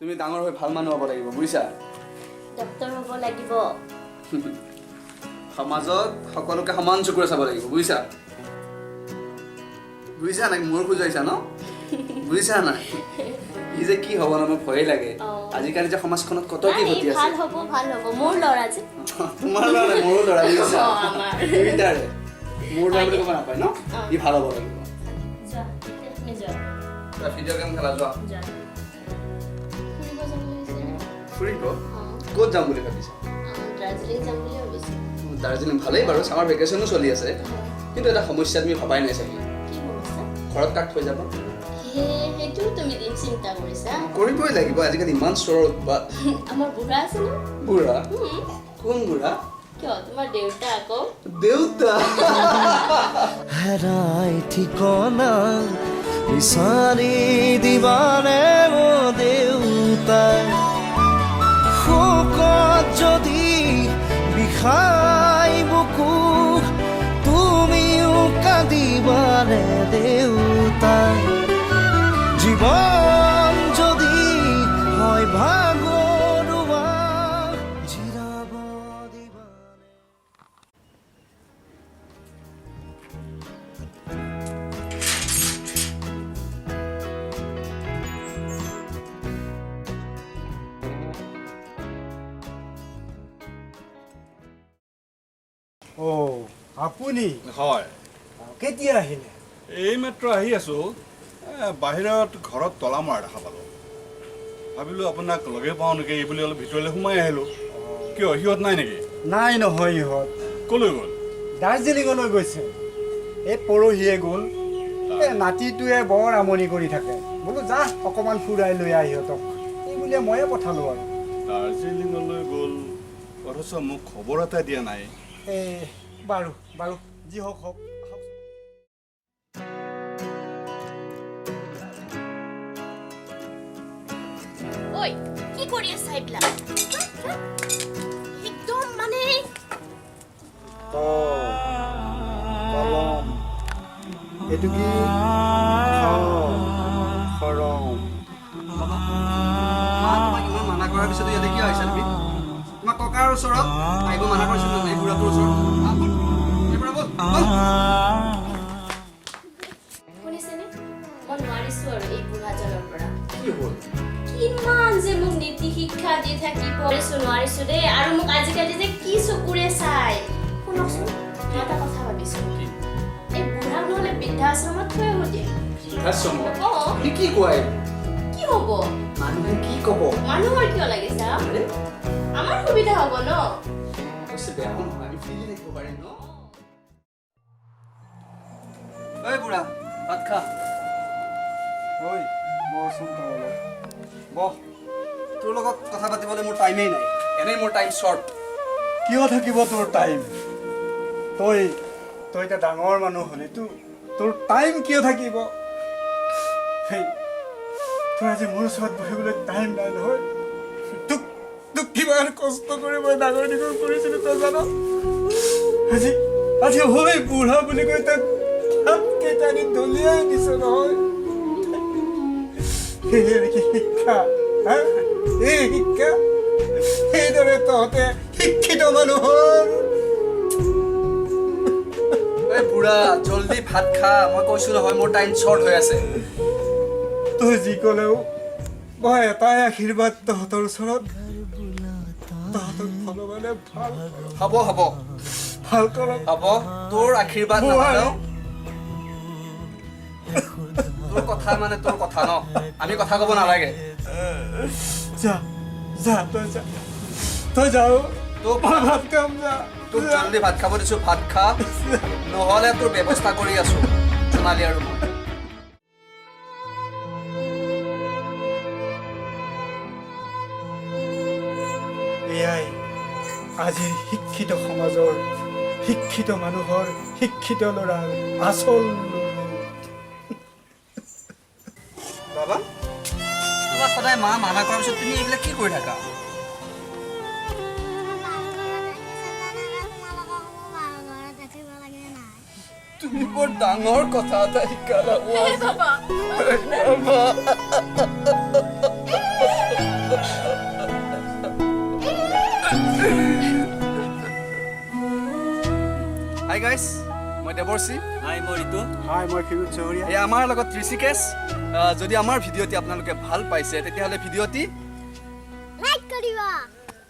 তুমি ডাঙৰ হৈ ভাল মানুহ হ'ব লাগিব বুজিছা ডক্টৰ হ'ব লাগিব সমাজত সকলোকে সমান চকুৰে চাব লাগিব বুজিছা বুজিছা নাই মোৰ খুজাইছা ন বুজিছা নাই ই যে কি হ'ব ন মোৰ ভয় লাগে আজিকালি যে সমাজখনত কত কি গতি আছে ভাল হ'ব মোৰ ল'ৰা যে তোমাৰ ল'ৰা মোৰো ল'ৰা বুজিছা দুইটাৰে মোৰ ল'ৰা বুলি ক'ব নাপায় ন ই ভাল হ'ব লাগিব যোৱা তুমি যোৱা ভিডিঅ' গেম খেলা যোৱা ফুৰিব ক'ত যাম বুলি ভাবিছা দাৰ্জিলিং যাম বুলি ভাবিছোঁ দাৰ্জিলিং ভালেই বাৰু ছামাৰ ভেকেশ্যনো চলি আছে কিন্তু এটা সমস্যা তুমি ভবাই নাই চাগে কি সমস্যা ঘৰত কাক থৈ যাবা সেইটো তুমি দিন চিন্তা কৰিছা কৰিবই লাগিব আজিকালি ইমান চোৰৰ উৎপাত আমাৰ বুঢ়া আছে ন বুঢ়া কোন বুঢ়া কিয় তোমাৰ দেউতা আকৌ দেউতা হেৰাই ঠিকনা বিচাৰি দিবানে অ দেউতাই শোকত যদি বিষাই বুকু তুমিও কান্দিবানে দেউতাই জীৱন যদি হয় ভাগৰুৱা জিৰাব দিবানে আপুনি হয় কেতিয়া আহিলে এইমাত্ৰ আহি আছোঁ বাহিৰত ঘৰত তলা মৰা দেখা পালোঁ ভাবিলোঁ আপোনাক লগে পাওঁ নেকি এই বুলি অলপ ভিতৰলৈ সোমাই আহিলোঁ কিয় সিহঁত নাই নেকি নাই নহয় ইহঁত ক'লৈ গ'ল দাৰ্জিলিঙলৈ গৈছে এই পৰহিয়ে গ'ল এই নাতিটোৱে বৰ আমনি কৰি থাকে বোলো যা অকণমান ফুৰাই লৈ আহ ইহঁতক এই বুলিয়ে ময়ে পঠালোঁ আৰু দাৰ্জিলিঙলৈ গ'ল অথচ মোক খবৰ এটা দিয়া নাই এই বাৰু বাৰু যি হওক হওক ঐ কি কৰি আছা এইবিলাক একদম মানে কলম এইটো কি খৰম মা তোমাক ইমান মানা কৰাৰ পিছতো ইয়াতে কিয় আহিছা তুমি তোমাক ককাৰ ওচৰত আহিব মানা কৰিছিলো নাই বুঢ়াটোৰ ওচৰত শুনিছেনে মই নোৱাৰিছোঁ আৰু এই বুঢ়াজনৰ পৰা কি হ'ল কিমান যে মোক নীতি শিক্ষা দি থাকিব নোৱাৰিছোঁ দেই আৰু মোক আজিকালি যে কি চকুৰে চাই শুনকচোন মই এটা কথা ভাবিছোঁ এই বুঢ়াক নহ'লে বৃদ্ধাশ্ৰমত থৈ আহোঁ দিয়া তুমি কি কোৱাই কি হ'ব মানুহে কি ক'ব মানুহৰ কিয় লাগে চা আমাৰ সুবিধা হ'ব ন বেয়া নহয় আমি ফ্ৰীলি থাকিব পাৰিম ন ঐ বুঢ়া ভাত খা ঐ বহচোন তই অলপ বহ তোৰ লগত কথা পাতিবলৈ মোৰ টাইমেই নাই এনেই মোৰ টাইম শ্বৰ্ট কিয় থাকিব তোৰ টাইম তই এতিয়া ডাঙৰ মানুহ হ'লি তোৰ টাইম কিয় থাকিব সেই তই আজি মোৰ ওচৰত বহিবলৈ টাইম নাই নহয় তোক কিমান কষ্ট কৰি মই ডাঙৰ দীঘল কৰিছিলোঁ তই জান আজি হৈ বুঢ়া বুলি কৈ তই ভাতকেইটা আনি দলিয়াই দিছ নহয় শিক্ষা এই শিক্ষা সেইদৰে তহঁতে শিক্ষিত মানুহৰ ঐ বুঢ়া জলদি ভাত খা মই কৈছো নহয় মোৰ টাইম শ্বৰ্ট হৈ আছে তই যি ক'লেও মই এটাই আশীৰ্বাদ তহঁতৰ ওচৰত তহঁতক ভগৱানে ভাল হ'ব হ'ব ভাল কৰক হ'ব তোৰ আশীৰ্বাদ নহ'লেও তোৰ কথা মানে তোৰ কথা ন আমি কথা ক'ব নালাগে যা তই যাও তোক মই ভাত খাম যা তোক জলদি ভাত খাব দিছো ভাত খা নহ'লে তোৰ ব্যৱস্থা কৰি আছো সোণালী আৰু মই এয়াই আজিৰ শিক্ষিত সমাজৰ শিক্ষিত মানুহৰ শিক্ষিত ল'ৰাৰ আচল বাবা তোমাক সদায় মা মানা কৰাৰ পিছত তুমি এইবিলাক কি কৰি থাকা তুমি বৰ ডাঙৰ কথা এটা শিকালা গাইছ মই দেৱৰ্ষি হাই মই ঋতু হাই মই ক্ষীৰোদ চহৰীয়া এই আমাৰ লগত ঋষিকেশ যদি আমাৰ ভিডিঅ'টি আপোনালোকে ভাল পাইছে তেতিয়াহ'লে ভিডিঅ'টি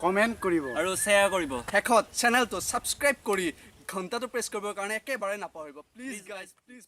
কমেণ্ট কৰিব আৰু শ্বেয়াৰ কৰিব শেষত চেনেলটো ছাবস্ক্ৰাইব কৰি ঘণ্টাটো প্ৰেছ কৰিবৰ কাৰণে একেবাৰে নাপাহৰিব প্লিজ গাইজ প্লিজ